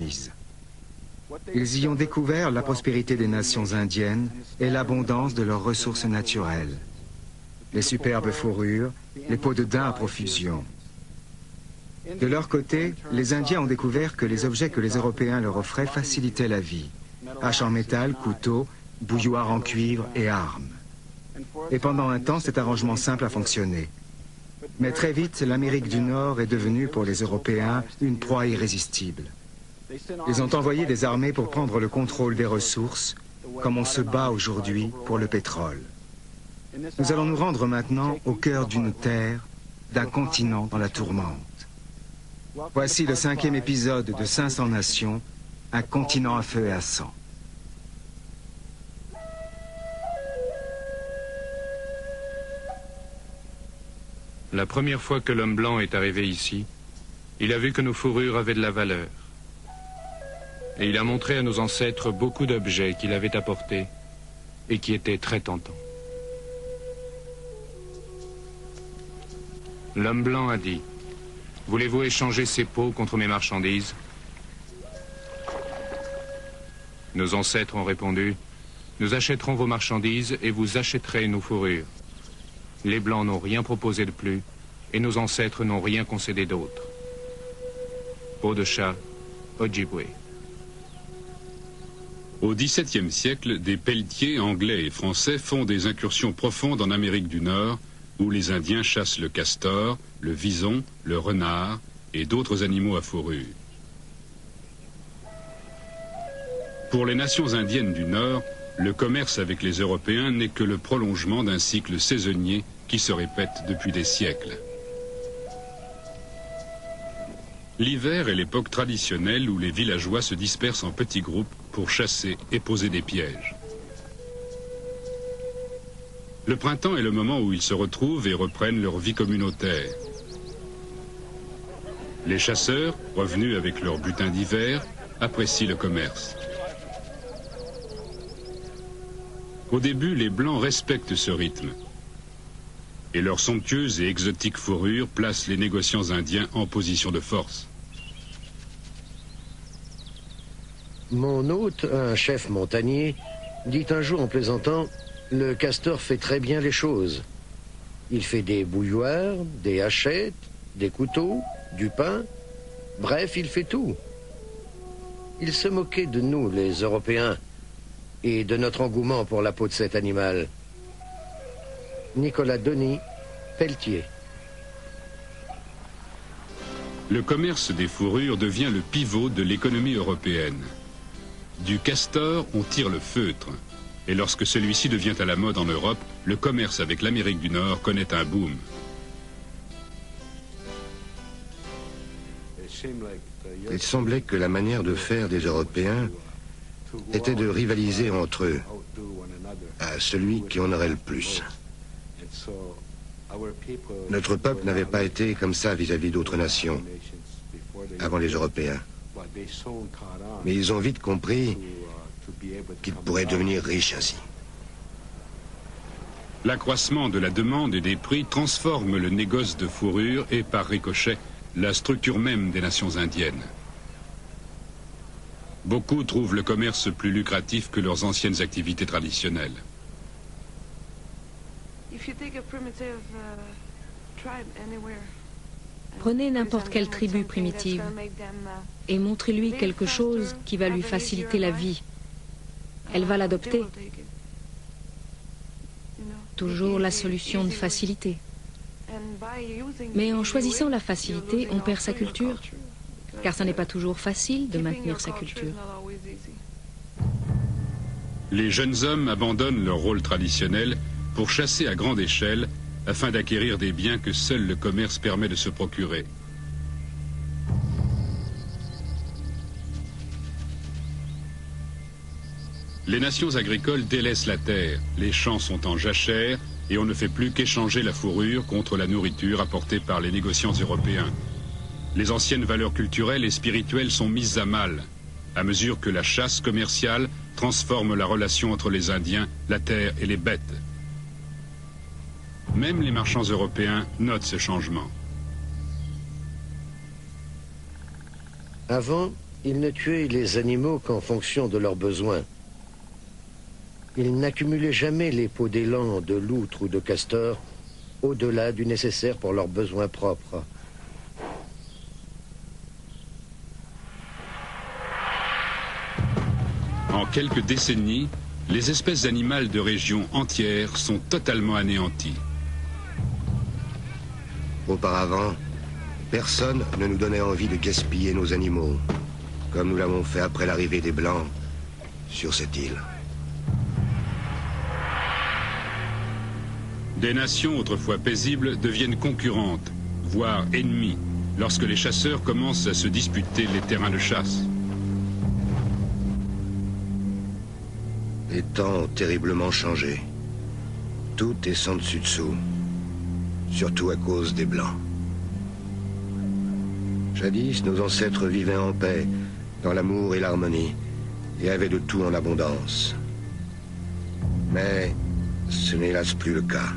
marchandises. Ils y ont découvert la prospérité des nations indiennes et l'abondance de leurs ressources naturelles. Les superbes fourrures, les peaux de daim à profusion. De leur côté, les Indiens ont découvert que les objets que les Européens leur offraient facilitaient la vie. Haches en métal, couteaux, bouilloires en cuivre et armes. Et pendant un temps, cet arrangement simple a fonctionné. Mais très vite, l'Amérique du Nord est devenue pour les Européens une proie irrésistible. Ils ont envoyé des armées pour prendre le contrôle des ressources, comme on se bat aujourd'hui pour le pétrole. Nous allons nous rendre maintenant au cœur d'une terre, d'un continent dans la tourmente. Voici le 5e épisode de 500 nations, un continent à feu et à sang. La première fois que l'homme blanc est arrivé ici, il a vu que nos fourrures avaient de la valeur. Et il a montré à nos ancêtres beaucoup d'objets qu'il avait apportés et qui étaient très tentants. L'homme blanc a dit: « Voulez-vous échanger ces peaux contre mes marchandises ?» Nos ancêtres ont répondu: « Nous achèterons vos marchandises et vous achèterez nos fourrures. » Les Blancs n'ont rien proposé de plus et nos ancêtres n'ont rien concédé d'autre. Peau de chat, Ojibwe. Au XVIIe siècle, des pelletiers anglais et français font des incursions profondes en Amérique du Nord, où les Indiens chassent le castor, le vison, le renard et d'autres animaux à fourrure. Pour les nations indiennes du Nord, le commerce avec les Européens n'est que le prolongement d'un cycle saisonnier qui se répète depuis des siècles. L'hiver est l'époque traditionnelle où les villageois se dispersent en petits groupes pour chasser et poser des pièges. Le printemps est le moment où ils se retrouvent et reprennent leur vie communautaire. Les chasseurs, revenus avec leur butin d'hiver, apprécient le commerce. Au début, les Blancs respectent ce rythme. Et leurs somptueuses et exotiques fourrures placent les négociants indiens en position de force. Mon hôte, un chef montagnier, dit un jour en plaisantant: « Le castor fait très bien les choses. Il fait des bouilloires, des hachettes, des couteaux, du pain. Bref, il fait tout. » Il se moquait de nous, les Européens, et de notre engouement pour la peau de cet animal. Nicolas Denis, pelletier. Le commerce des fourrures devient le pivot de l'économie européenne. Du castor, on tire le feutre. Et lorsque celui-ci devient à la mode en Europe, le commerce avec l'Amérique du Nord connaît un boom. Il semblait que la manière de faire des Européens était de rivaliser entre eux, à celui qui en aurait le plus. Notre peuple n'avait pas été comme ça vis-à-vis d'autres nations, avant les Européens. Mais ils ont vite compris qu'ils pourraient devenir riches ainsi. L'accroissement de la demande et des prix transforme le négoce de fourrure et, par ricochet, la structure même des nations indiennes. Beaucoup trouvent le commerce plus lucratif que leurs anciennes activités traditionnelles. Prenez n'importe quelle tribu primitive et montrez-lui quelque chose qui va lui faciliter la vie. Elle va l'adopter. Toujours la solution de facilité. Mais en choisissant la facilité, on perd sa culture, car ça n'est pas toujours facile de maintenir sa culture. Les jeunes hommes abandonnent leur rôle traditionnel pour chasser à grande échelle afin d'acquérir des biens que seul le commerce permet de se procurer. Les nations agricoles délaissent la terre, les champs sont en jachère et on ne fait plus qu'échanger la fourrure contre la nourriture apportée par les négociants européens. Les anciennes valeurs culturelles et spirituelles sont mises à mal, à mesure que la chasse commerciale transforme la relation entre les Indiens, la terre et les bêtes. Même les marchands européens notent ce changement. Avant, Ils ne tuaient les animaux qu'en fonction de leurs besoins. Ils n'accumulaient jamais les peaux d'élan, de loutre ou de castor au-delà du nécessaire pour leurs besoins propres. En quelques décennies, les espèces animales de régions entières sont totalement anéanties. Auparavant, personne ne nous donnait envie de gaspiller nos animaux, comme nous l'avons fait après l'arrivée des Blancs sur cette île. Des nations autrefois paisibles deviennent concurrentes, voire ennemies, lorsque les chasseurs commencent à se disputer les terrains de chasse. Les temps ont terriblement changé. Tout est sans dessus-dessous, surtout à cause des Blancs. Jadis, nos ancêtres vivaient en paix, dans l'amour et l'harmonie, et avaient de tout en abondance. Mais ce n'est hélas plus le cas.